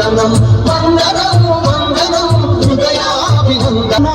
వందనం వందనం వందనం హృదయాభినందన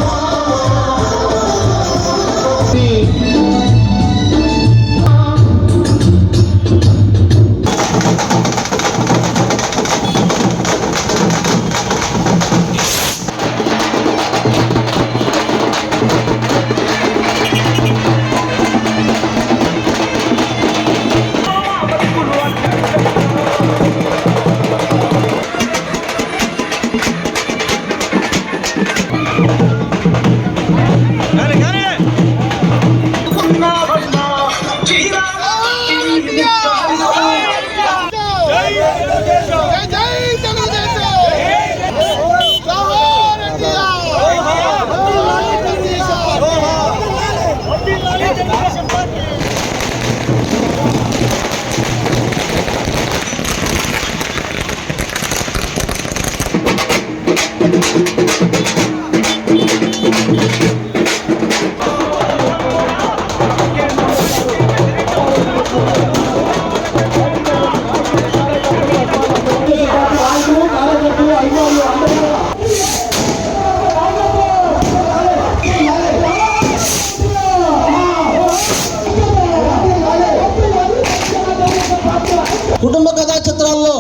కుటుంబ కథా చిత్రాల్లో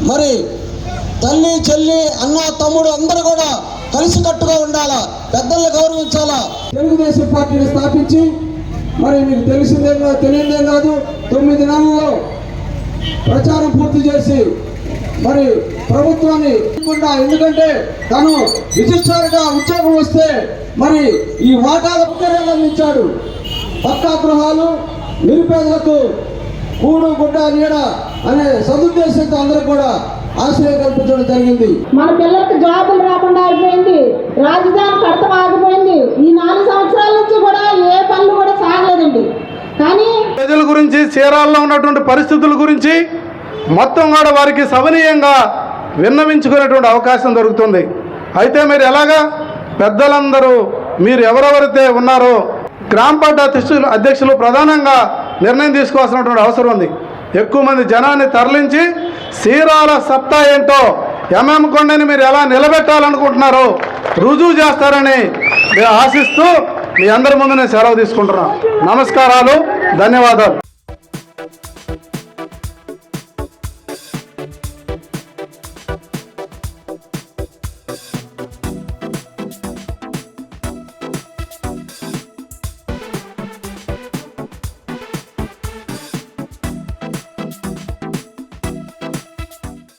మరి తల్లి చెల్లి అన్న తమ్ముడు అందరూ కూడా కలిసికట్టుగా ఉండాలా, పెద్దల్ని గౌరవించాలా. తెలుగుదేశం పార్టీని స్థాపించి మరి మీకు తెలియదేం కాదు 9 నెలల్లో ప్రచారం పూర్తి చేసి మరి ప్రభుత్వాన్ని ఎందుకంటే తను రిజిస్ట్రార్గా ఉద్యోగం వస్తే మరి ఈ వాటాల పుస్తకాలు అందించాడు. పక్కా గృహాలు, నిరుపేదలకు కూడు గుడ్డ నీడ అనే సదుద్దేశంతో అందరూ కూడా ఆశ్రయం కల్పించడం జరిగింది. మన పిల్లలకు జాబులు రాకుండా అయిపోయింది, రాజధాని కడతం ఆగిపోయింది. ఈ 4 సంవత్సరాల నుంచి కూడా ఏ పనులు కూడా సాగలేదండి. కానీ ప్రజల గురించి, చీరాల్లో ఉన్నటువంటి పరిస్థితుల గురించి మొత్తం కూడా వారికి సవనీయంగా విన్నవించుకునేటువంటి అవకాశం దొరుకుతుంది. అయితే మీరు ఎలాగా పెద్దలందరూ మీరు ఎవరెవరైతే ఉన్నారో గ్రామ పార్టీ అధ్యక్షులు ప్రధానంగా నిర్ణయం తీసుకోవాల్సినటువంటి అవసరం ఉంది. ఎక్కువ మంది జనాన్ని తరలించి చీరాల సత్తా ఏంటో ఎంఎం కొండని మీరు ఎలా నిలబెట్టాలనుకుంటున్నారో రుజువు చేస్తారని ఆశిస్తూ మీ అందరి ముందు నేను సెలవు తీసుకుంటున్నాను. నమస్కారాలు, ధన్యవాదాలు.